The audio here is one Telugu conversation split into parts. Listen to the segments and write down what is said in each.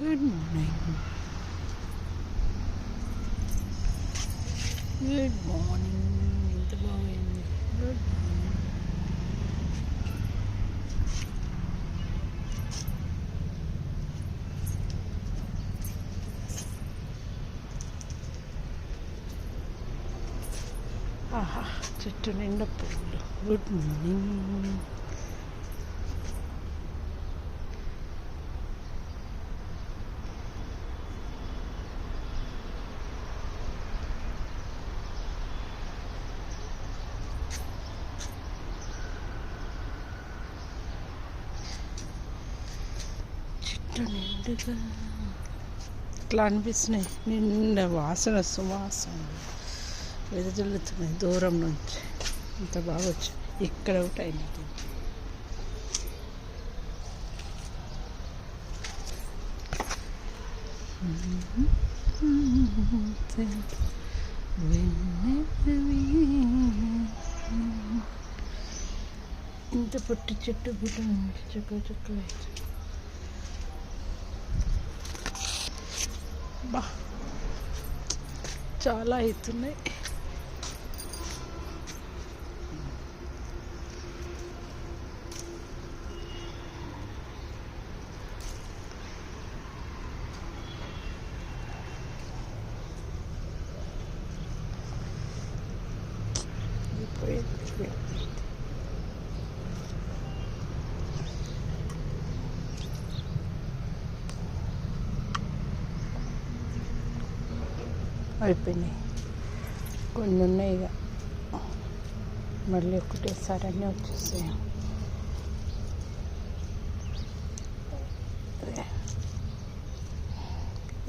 Good morning. Good morning. ఎంత బాగుంది. Good morning. ఆహా, చెట్టు నిండా పువ్వులు. Good morning. చెట్టు నిండుగా ఇట్లా అనిపిస్తున్నాయి. నిండా వాసన, సువాసన వెదజల్లుతున్నాయి దూరం నుంచి. ఇంత బాగా వచ్చి ఇక్కడ ఒకటి అయినది. ఇంత పొట్టి చెట్టు గుట్ట చక్క చక్క బా చాలా అవుతున్నాయి. అయిపోయినాయి. కొన్ని ఉన్నాయి ఇక మళ్ళీ ఒకటేసారి అన్నీ వచ్చేసాయి.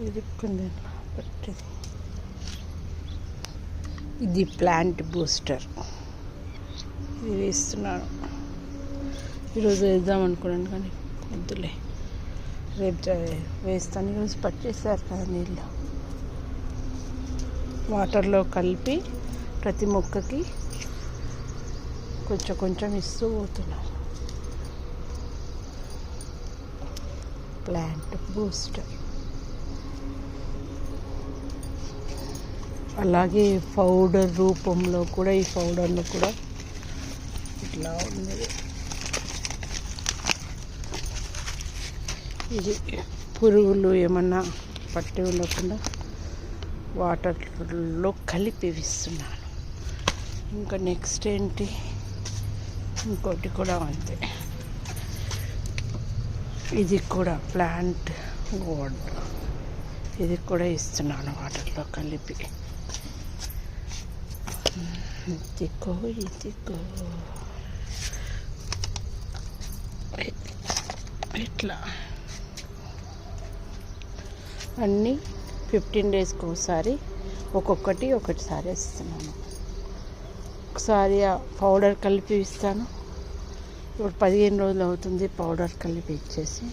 ఇది పట్టింది. ఇది ప్లాంట్ బూస్టర్. ఇది వేస్తున్నాను. ఈరోజు వేద్దాం అనుకున్నాను కానీ వద్దులే, రేపు వేస్తాను. ఈరోజు పట్టేసారు కదా నీళ్ళు. వాటర్లో కలిపి ప్రతి మొక్కకి కొంచెం కొంచెం ఇస్తూ పోతున్నాం. Plant booster. అలాగే పౌడర్ రూపంలో కూడా, ఈ పౌడర్లో కూడా ఇట్లా ఉన్నది. ఇది పురుగులు ఏమన్నా పట్టి ఉండకుండా వాటర్లో కలిపి ఇస్తున్నాను. ఇంకా నెక్స్ట్ ఏంటి, ఇంకోటి కూడా అంతే. ఇది కూడా ప్లాంట్ గోడ్. ఇది కూడా ఇస్తున్నాను వాటర్లో కలిపి. ఇదిగో ఇట్లా అన్నీ 15 డేస్కి ఒకసారి ఒకటిసారి ఇస్తున్నాను. ఒకసారి ఆ పౌడర్ కలిపి ఇస్తాను. ఇప్పుడు 15 రోజులు అవుతుంది పౌడర్ కలిపి ఇచ్చేసి.